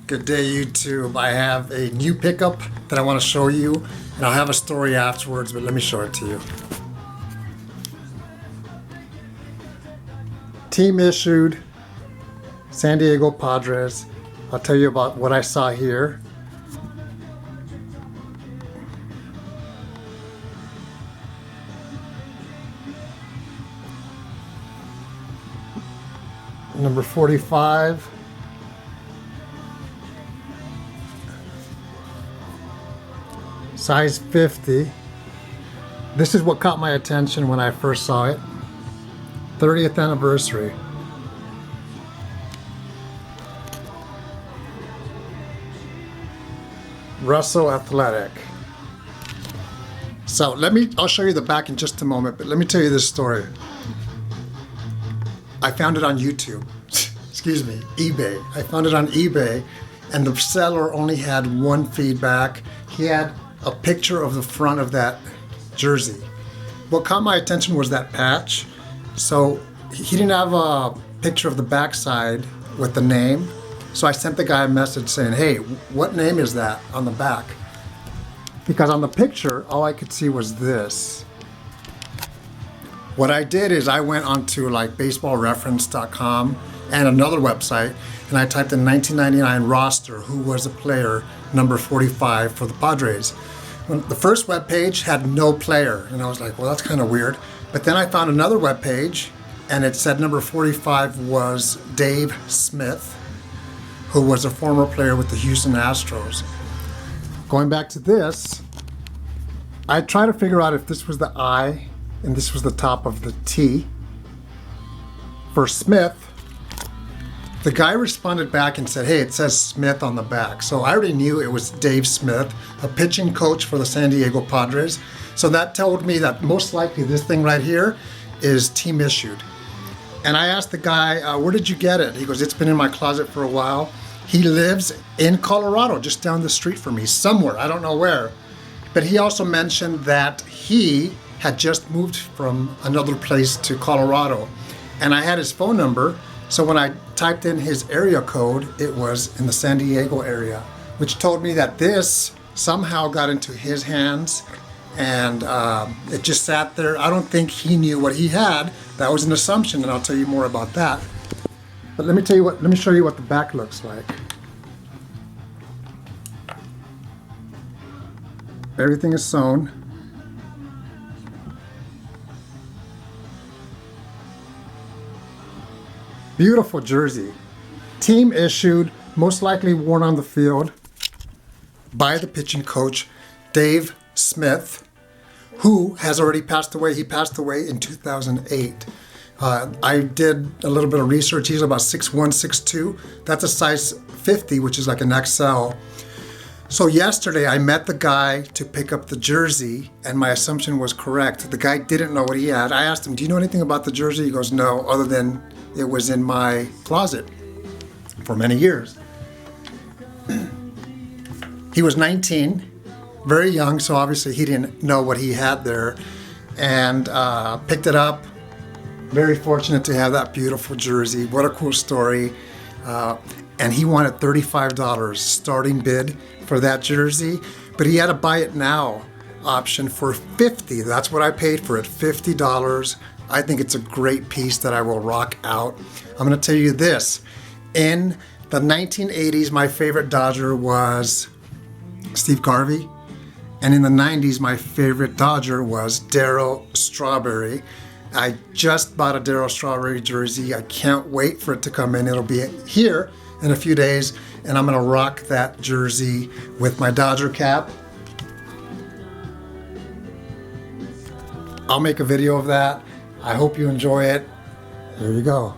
Good day, YouTube. I have a new pickup that I want to show you, and I'll have a story afterwards, but let me show it to you. Team issued, San Diego Padres. I'll tell you about what I saw here. Number 45. Size 50. This is what caught my attention when I first saw it. 30th anniversary. Russell Athletic. So I'll show you the back in just a moment, but let me tell you this story. I found it on YouTube. Excuse me, eBay. I found it on eBay, and the seller only had one feedback. He had a picture of the front of that jersey. What caught my attention was that patch. So he didn't have a picture of the backside with the name. So I sent the guy a message saying, hey, what name is that on the back? Because on the picture, all I could see was this. What I did is I went onto like baseballreference.com and another website, and I typed in 1999 roster, who was a player, number 45 for the Padres. The first web page had no player, and I was like, well, that's kind of weird. But then I found another web page, and it said number 45 was Dave Smith, who was a former player with the Houston Astros. Going back to this, I tried to figure out if this was the I and this was the top of the T. For Smith, the guy responded back and said, hey, it says Smith on the back. So I already knew it was Dave Smith, a pitching coach for the San Diego Padres. So that told me that most likely this thing right here is team issued. And I asked the guy, where did you get it? He goes, it's been in my closet for a while. He lives in Colorado, just down the street from me, somewhere, I don't know where. But he also mentioned that he had just moved from another place to Colorado. And I had his phone number. So when I typed in his area code, it was in the San Diego area, which told me that this somehow got into his hands, and it just sat there. I don't think he knew what he had. That was an assumption, and I'll tell you more about that. But let me show you what the back looks like. Everything is sewn. Beautiful jersey. Team issued, most likely worn on the field by the pitching coach, Dave Smith, who has already passed away. He passed away in 2008. I did a little bit of research. He's about 6'1", 6'2". That's a size 50, which is like an XL. So yesterday I met the guy to pick up the jersey, and my assumption was correct. The guy didn't know what he had. I asked him, do you know anything about the jersey? He goes, no, other than it was in my closet for many years. He was 19, very young, so obviously he didn't know what he had there, and picked it up. Very fortunate to have that beautiful jersey. What a cool story. And he wanted $35 starting bid for that jersey, but he had a buy it now option for $50. That's what I paid for it, $50. I think it's a great piece that I will rock out. I'm going to tell you this. In the 1980s, my favorite Dodger was Steve Garvey. And in the 90s, my favorite Dodger was Darryl Strawberry. I just bought a Darryl Strawberry jersey. I can't wait for it to come in. It'll be here in a few days, and I'm going to rock that jersey with my Dodger cap. I'll make a video of that. I hope you enjoy it. Here you go.